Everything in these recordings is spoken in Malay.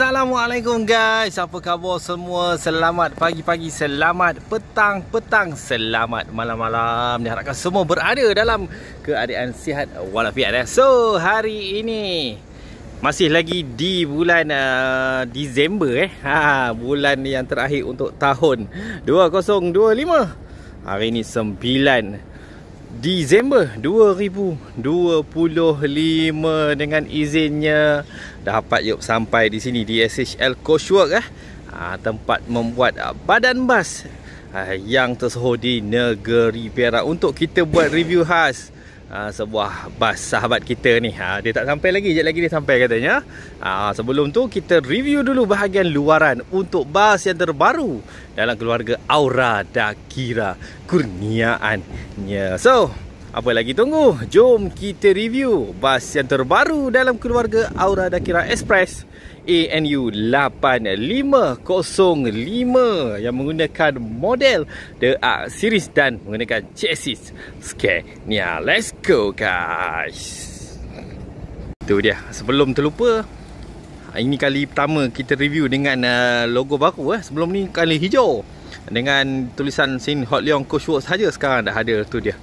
Assalamualaikum guys, apa khabar semua? Selamat pagi-pagi, selamat petang-petang, selamat malam-malam. Diharapkan semua berada dalam keadaan sihat walafiat. So, hari ini masih lagi di bulan Disember bulan yang terakhir untuk tahun 2025. Hari ini 9 Disember 2025 dengan izinnya dapat sampai di sini di SHL Coachwork tempat membuat badan bas yang tersohor di negeri Perak untuk kita buat review khas sebuah bas sahabat kita ni. Dia tak sampai lagi, sekejap lagi dia sampai katanya. Sebelum tu kita review dulu bahagian luaran untuk bas yang terbaru dalam keluarga Aura Dakira kurniaannya. So, apa lagi tunggu? Jom kita review bas yang terbaru dalam keluarga Aura Dakira Express ANU 8505 yang menggunakan model The Arc Series dan menggunakan chassis Scania. Let's go guys. Itu dia. Sebelum terlupa, ini kali pertama kita review dengan logo baru. Sebelum ni kali hijau dengan tulisan Sin Hot Leong Coachwork saja. Sekarang dah ada tu dia,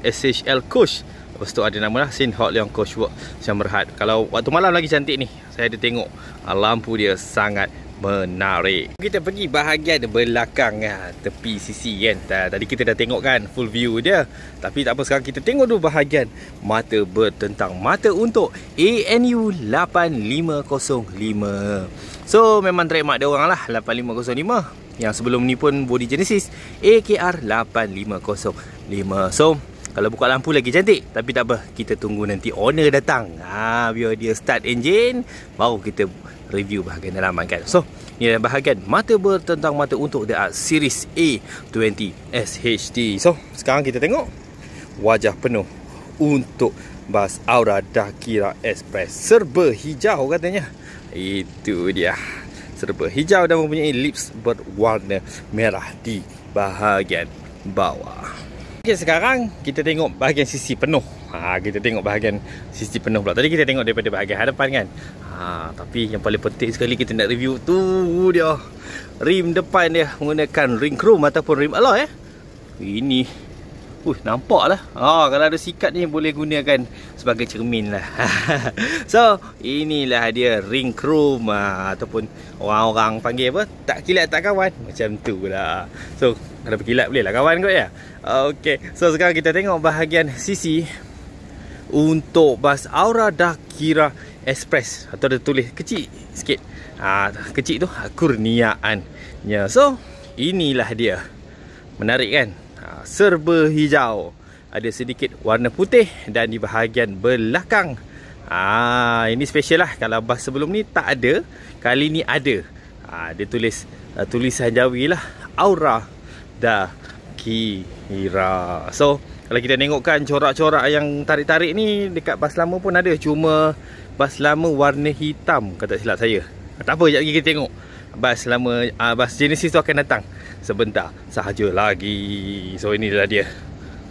SHL Coach. Lepas tu ada nama lah Sin Hot Leong Coachwork Siam Berhad. Kalau waktu malam lagi cantik ni. Saya ada tengok lampu dia sangat menarik. Kita pergi bahagian belakang tepi sisi kan. Tadi kita dah tengok kan full view dia. Tapi tak apa, sekarang kita tengok dulu bahagian mata bertentang mata untuk ANU 8505. So memang trademark dia orang lah 8505. Yang sebelum ni pun body Genesis AKR 8505. So kalau buka lampu lagi cantik. Tapi tak apa, kita tunggu nanti owner datang. Biar dia start engine, baru kita review bahagian dalaman kan. So, ni adalah bahagian mata bertentang mata untuk The Arc Series A20 SHD. So, sekarang kita tengok wajah penuh untuk bas Aura Dakira Express. Serba hijau katanya. Itu dia. Serba hijau dan mempunyai lips berwarna merah di bahagian bawah. Okay, sekarang kita tengok bahagian sisi penuh. Kita tengok bahagian sisi penuh pula. Tadi kita tengok daripada bahagian hadapan kan. Tapi yang paling penting sekali kita nak review tu dia. Rim depan dia menggunakan ring chrome ataupun rim alloy. Ini nampak lah. Kalau ada sikat ni boleh gunakan sebagai cermin lah. So, inilah dia ring chrome ataupun orang-orang panggil apa? Tak kilat tak kawan. Macam tu lah. So, kalau berkilat boleh lah kawan kot ya. Okay, so sekarang kita tengok bahagian sisi untuk bas Aura Dakira Express. Atau dia tulis kecil sikit. Kecil tu kurniaannya. So, inilah dia. Menarik kan? Serba hijau, ada sedikit warna putih dan di bahagian belakang ini special lah. Kalau bas sebelum ni tak ada, kali ni ada. Dia tulis tulisan Jawi lah, Aura Dakira. So kalau kita tengokkan corak-corak yang tarik-tarik ni dekat bas lama pun ada, cuma bas lama warna hitam kata silap saya. Tak apa, sekejap lagi kita tengok bas lama, bas Genesis tu akan datang sebentar sahaja lagi. So inilah dia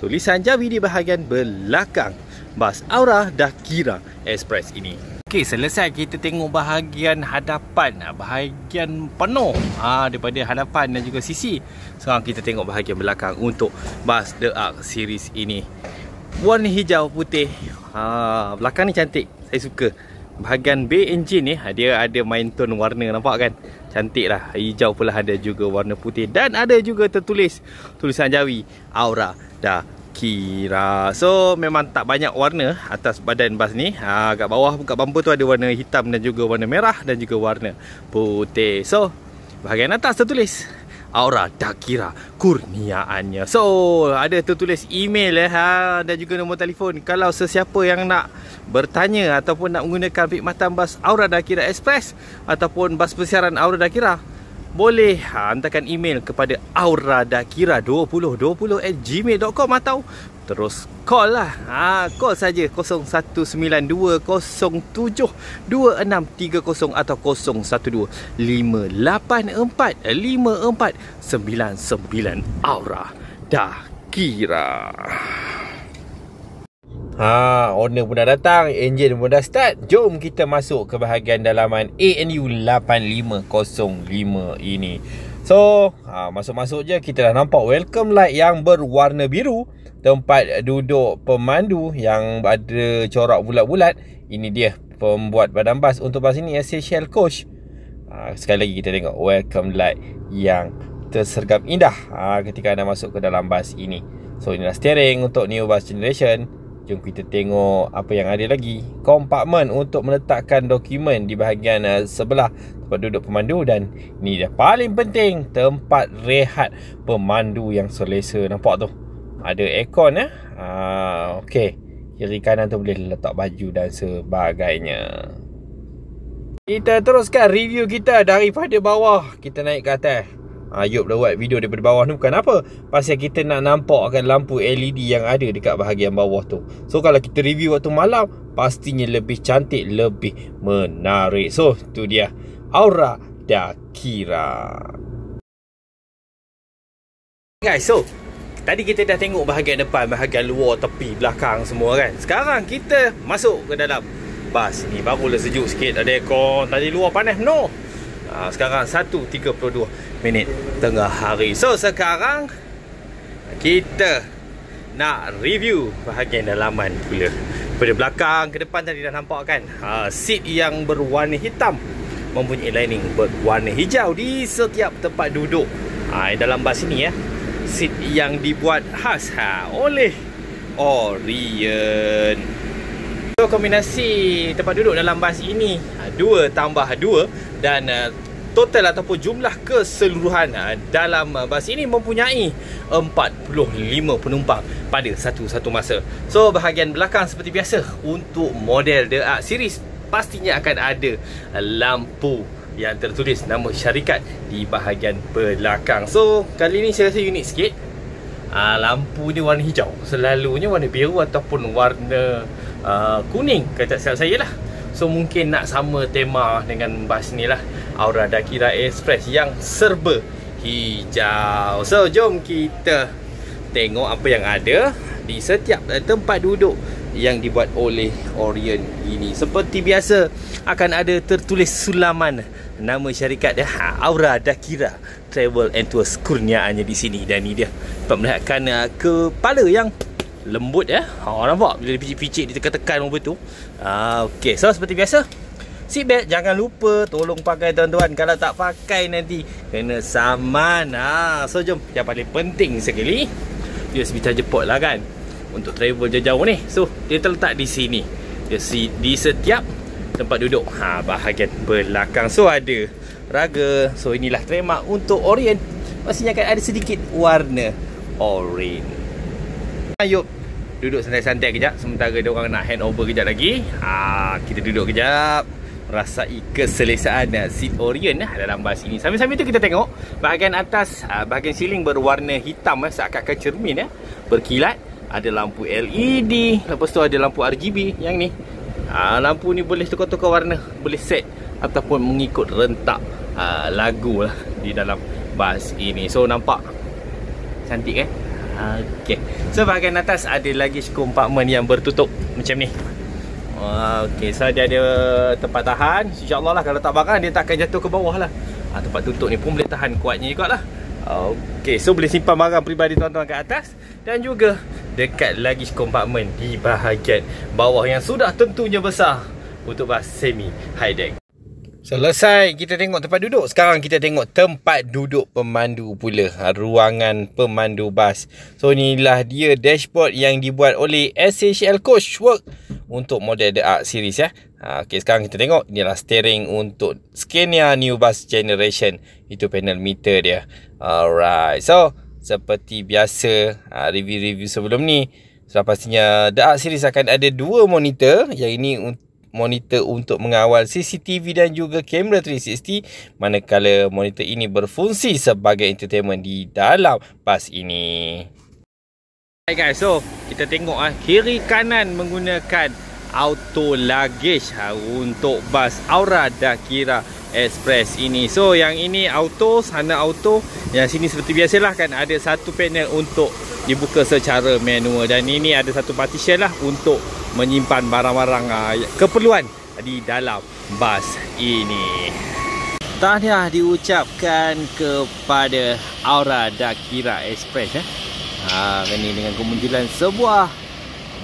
tulisan Jawi di bahagian belakang bas Aura Dakira Express ini. Okey, selesai kita tengok bahagian hadapan, bahagian penuh daripada hadapan dan juga sisi. Sekarang kita tengok bahagian belakang untuk bas The Arc Series ini. Warna hijau putih. Belakang ni cantik, saya suka. Bahagian bay engine ni dia ada main tone warna, nampak kan? Cantik lah. Hijau pula ada juga warna putih. Dan ada juga tertulis tulisan Jawi Aura Dakira. So memang tak banyak warna atas badan bas ni. Kat bawah kat bumper tu ada warna hitam dan juga warna merah dan juga warna putih. So bahagian atas tertulis Aura Dakira kurniaannya. So ada tertulis email dan juga nombor telefon. Kalau sesiapa yang nak bertanya ataupun nak menggunakan perkhidmatan bas Aura Dakira Express ataupun bas persiaran Aura Dakira, boleh hantarkan email kepada auradakira2020@gmail.com atau terus call lah. Call saja 0192072630 atau 0125845499 Aura Dakira. Owner pun dah datang, enjin pun dah start. Jom kita masuk ke bahagian dalaman ANU 8505 ini. So, masuk-masuk je kita dah nampak welcome light yang berwarna biru. Tempat duduk pemandu yang ada corak bulat-bulat. Ini dia pembuat badan bas untuk bas ini, Essential Coach. Sekali lagi kita tengok welcome light yang tersergap indah ketika anda masuk ke dalam bas ini. So, inilah steering untuk New Bus Generation. Jom kita tengok apa yang ada lagi. Kompartmen untuk meletakkan dokumen di bahagian sebelah tempat duduk pemandu. Dan ini dia paling penting, tempat rehat pemandu yang selesa. Nampak tu? Ada aircon okey. Kiri kanan tu boleh letak baju dan sebagainya. Kita teruskan review kita daripada bawah. Kita naik ke atas. Yop dah buat video daripada bawah ni bukan apa, pasal kita nak nampakkan lampu LED yang ada dekat bahagian bawah tu. So kalau kita review waktu malam, pastinya lebih cantik, lebih menarik. So tu dia Aura Dakira. Guys, so tadi kita dah tengok bahagian depan, bahagian luar, tepi, belakang semua kan. Sekarang kita masuk ke dalam bas ni. Barulah sejuk sikit, ada aircon. Tadi luar panas, no. Sekarang 1.32 minit tengah hari. So sekarang kita nak review bahagian dalaman pula. Pada belakang ke depan tadi dah nampak kan, seat yang berwarna hitam mempunyai lining berwarna hijau di setiap tempat duduk. Dalam bas ini seat yang dibuat khas oleh Orient. So kombinasi tempat duduk dalam bas ini 2 tambah 2 dan total ataupun jumlah keseluruhan dalam bas ini mempunyai 45 penumpang pada satu masa. So bahagian belakang seperti biasa untuk model The Arc Series pastinya akan ada lampu yang tertulis nama syarikat di bahagian belakang. So kali ni saya rasa unik sikit. Lampu ni warna hijau. Selalunya warna biru ataupun warna kuning kata saya lah. So mungkin nak sama tema dengan bas ni lah, Aura Dakira Express yang serba hijau. So jom kita tengok apa yang ada di setiap tempat duduk yang dibuat oleh Orient ini. Seperti biasa akan ada tertulis sulaman nama syarikat dia, Aura Dakira Travel and Tours, kurniaannya di sini. Dan ni dia dapat melihatkan kepala yang lembut nampak bila dipicit-picit, ditekan-tekan macam tu. Okey, so seperti biasa seat belt jangan lupa tolong pakai tuan-tuan. Kalau tak pakai nanti kena saman. So jom, yang paling penting sekali USB charger port lah kan untuk travel jauh-jauh ni. So dia terletak di sini, di setiap tempat duduk bahagian belakang. So ada raga. So inilah trademark untuk Orient, pastinya akan ada sedikit warna orange. Yuk, duduk santai-santai kejap sementara dia orang nak hand over kejap lagi. Kita duduk kejap, rasai keselesaan seat Orient dalam bas ini. Sambil-sambil tu kita tengok bahagian atas, bahagian ceiling berwarna hitam seakan-akan cermin berkilat. Ada lampu LED, lepas tu ada lampu RGB yang ni. Lampu ni boleh tukar-tukar warna, boleh set ataupun mengikut rentak lagu lah di dalam bas ini. So nampak cantik kan? Okey. So bahagian atas ada luggage compartment yang bertutup macam ni. Okey, so dia ada tempat tahan. InsyaAllah lah, kalau tak barang dia tak akan jatuh ke bawah lah. Tempat tutup ni pun boleh tahan kuatnya juga lah. Okey, so boleh simpan barang peribadi tuan-tuan kat atas. Dan juga dekat luggage compartment di bahagian bawah yang sudah tentunya besar untuk bas semi high deck. Selesai kita tengok tempat duduk. Sekarang kita tengok tempat duduk pemandu pula, ruangan pemandu bas. So inilah dia dashboard yang dibuat oleh Essential Coachwork untuk model The Arc Series Okey, sekarang kita tengok inilah steering untuk Scania New Bus Generation. Itu panel meter dia. Alright, so seperti biasa review-review sebelum ni, so pastinya The Arc Series akan ada 2 monitor. Yang ini monitor untuk mengawal CCTV dan juga kamera 360, manakala monitor ini berfungsi sebagai entertainment di dalam bas ini. Hai guys, so kita tengok kiri kanan menggunakan auto luggage untuk bas Aura Dakira Express ini. So yang ini auto, sana auto, yang sini seperti biasalah kan, ada satu panel untuk dibuka secara manual, dan ini ada satu partition lah untuk menyimpan barang-barang keperluan di dalam bas ini. Tahniah diucapkan kepada Aura Dakira Express ini dengan kemunculan sebuah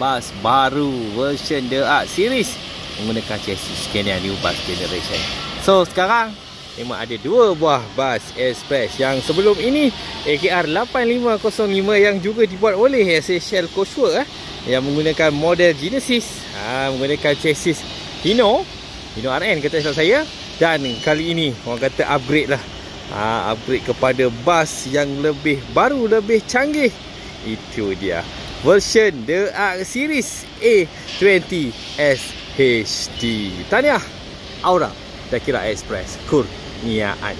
bas baru version The Arc Series menggunakan chassis Scania New Bus Generation. So sekarang memang ada dua buah bas express. Yang sebelum ini AKR 8505 yang juga dibuat oleh Shell Coachworks yang menggunakan model Genesis, menggunakan chassis Hino RN kata saya. Dan kali ini orang kata upgrade lah, upgrade kepada bas yang lebih baru, lebih canggih. Itu dia version The Arc Series A20 SHD. Tahniah Aura Dakira Express, kurniaannya.